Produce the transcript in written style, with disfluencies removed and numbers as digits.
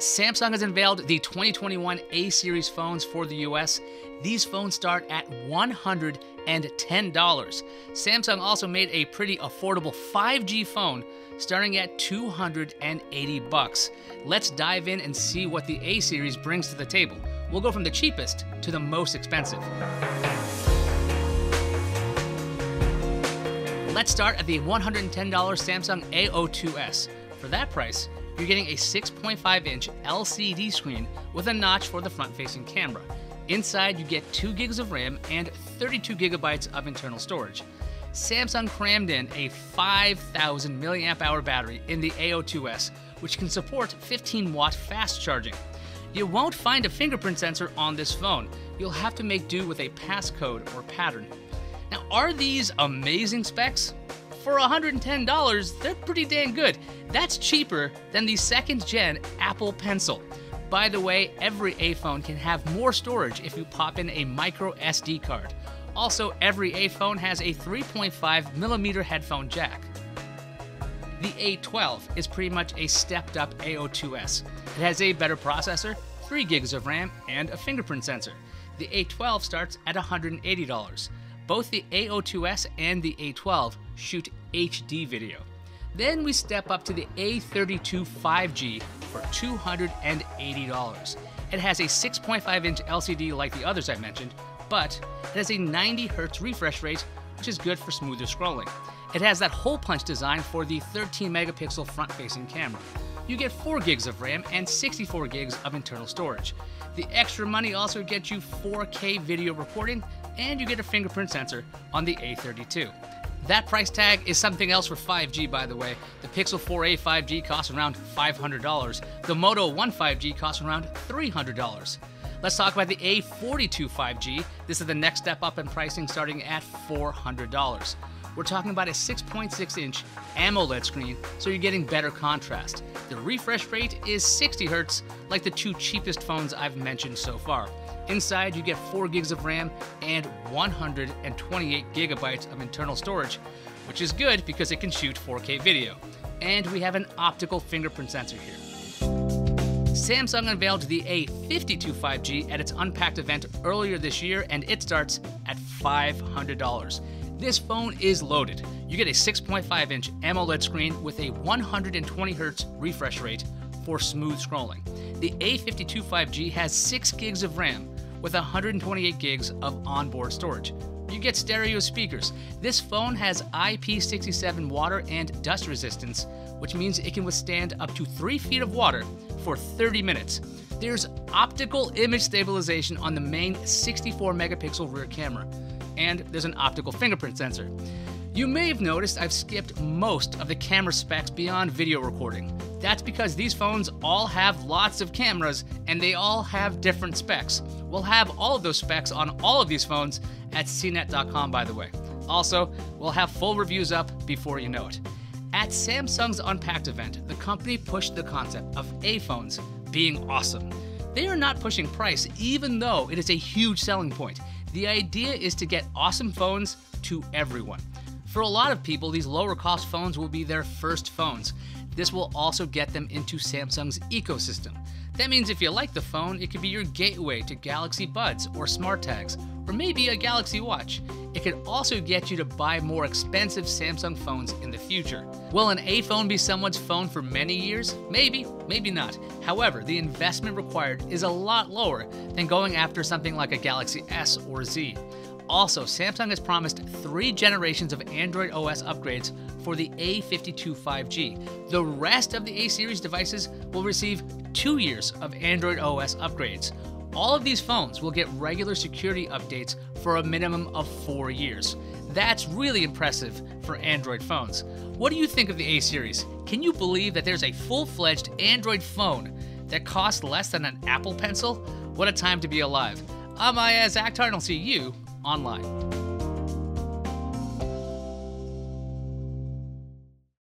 Samsung has unveiled the 2021 A series phones for the US. These phones start at $110. Samsung also made a pretty affordable 5G phone starting at $280. Let's dive in and see what the A series brings to the table. We'll go from the cheapest to the most expensive. Let's start at the $110 Samsung A02s. For that price, you're getting a 6.5-inch LCD screen with a notch for the front-facing camera. Inside, you get 2 gigs of RAM and 32 gigabytes of internal storage. Samsung crammed in a 5,000 mAh battery in the A02s, which can support 15-watt fast charging. You won't find a fingerprint sensor on this phone. You'll have to make do with a passcode or pattern. Now, are these amazing specs? For $110, they're pretty dang good. That's cheaper than the second-gen Apple Pencil. By the way, every iPhone can have more storage if you pop in a micro SD card. Also, every iPhone has a 3.5mm headphone jack. The A12 is pretty much a stepped-up A02s. It has a better processor, 3 gigs of RAM, and a fingerprint sensor. The A12 starts at $180. Both the A02s and the A12 shoot HD video. Then we step up to the A32 5G for $280. It has a 6.5-inch LCD like the others I mentioned, but it has a 90Hz refresh rate, which is good for smoother scrolling. It has that hole punch design for the 13-megapixel front-facing camera. You get 4 gigs of RAM and 64 gigs of internal storage. The extra money also gets you 4K video recording, and you get a fingerprint sensor on the A32. That price tag is something else for 5G, by the way. The Pixel 4a 5G costs around $500. The Moto One 5G costs around $300. Let's talk about the A42 5G. This is the next step up in pricing, starting at $400. We're talking about a 6.6-inch AMOLED screen, so you're getting better contrast. The refresh rate is 60 Hz, like the 2 cheapest phones I've mentioned so far. Inside, you get 4 gigs of RAM and 128 gigabytes of internal storage, which is good because it can shoot 4K video. And we have an optical fingerprint sensor here. Samsung unveiled the A52 5G at its Unpacked event earlier this year, and it starts at $500. This phone is loaded. You get a 6.5-inch AMOLED screen with a 120Hz refresh rate for smooth scrolling. The A52 5G has 6 gigs of RAM with 128 gigs of onboard storage. You get stereo speakers. This phone has IP67 water and dust resistance, which means it can withstand up to 3 feet of water for 30 minutes. There's optical image stabilization on the main 64-megapixel rear camera, and there's an optical fingerprint sensor. You may have noticed I've skipped most of the camera specs beyond video recording. That's because these phones all have lots of cameras and they all have different specs. We'll have all of those specs on all of these phones at CNET.com, by the way. Also, we'll have full reviews up before you know it. At Samsung's Unpacked event, the company pushed the concept of A phones being awesome. They are not pushing price, even though it is a huge selling point. The idea is to get awesome phones to everyone. For a lot of people, these lower cost phones will be their first phones. This will also get them into Samsung's ecosystem. That means if you like the phone, it could be your gateway to Galaxy Buds or Smart Tags, or maybe a Galaxy Watch. It could also get you to buy more expensive Samsung phones in the future. Will an A phone be someone's phone for many years? Maybe, maybe not. However, the investment required is a lot lower than going after something like a Galaxy S or Z. Also, Samsung has promised 3 generations of Android OS upgrades for the A52 5G. The rest of the A series devices will receive 2 years of Android OS upgrades. All of these phones will get regular security updates for a minimum of 4 years. That's really impressive for Android phones. What do you think of the A series? Can you believe that there's a full-fledged Android phone that costs less than an Apple Pencil? What a time to be alive. I'm Ayaz Akhtar, and I'll see you online.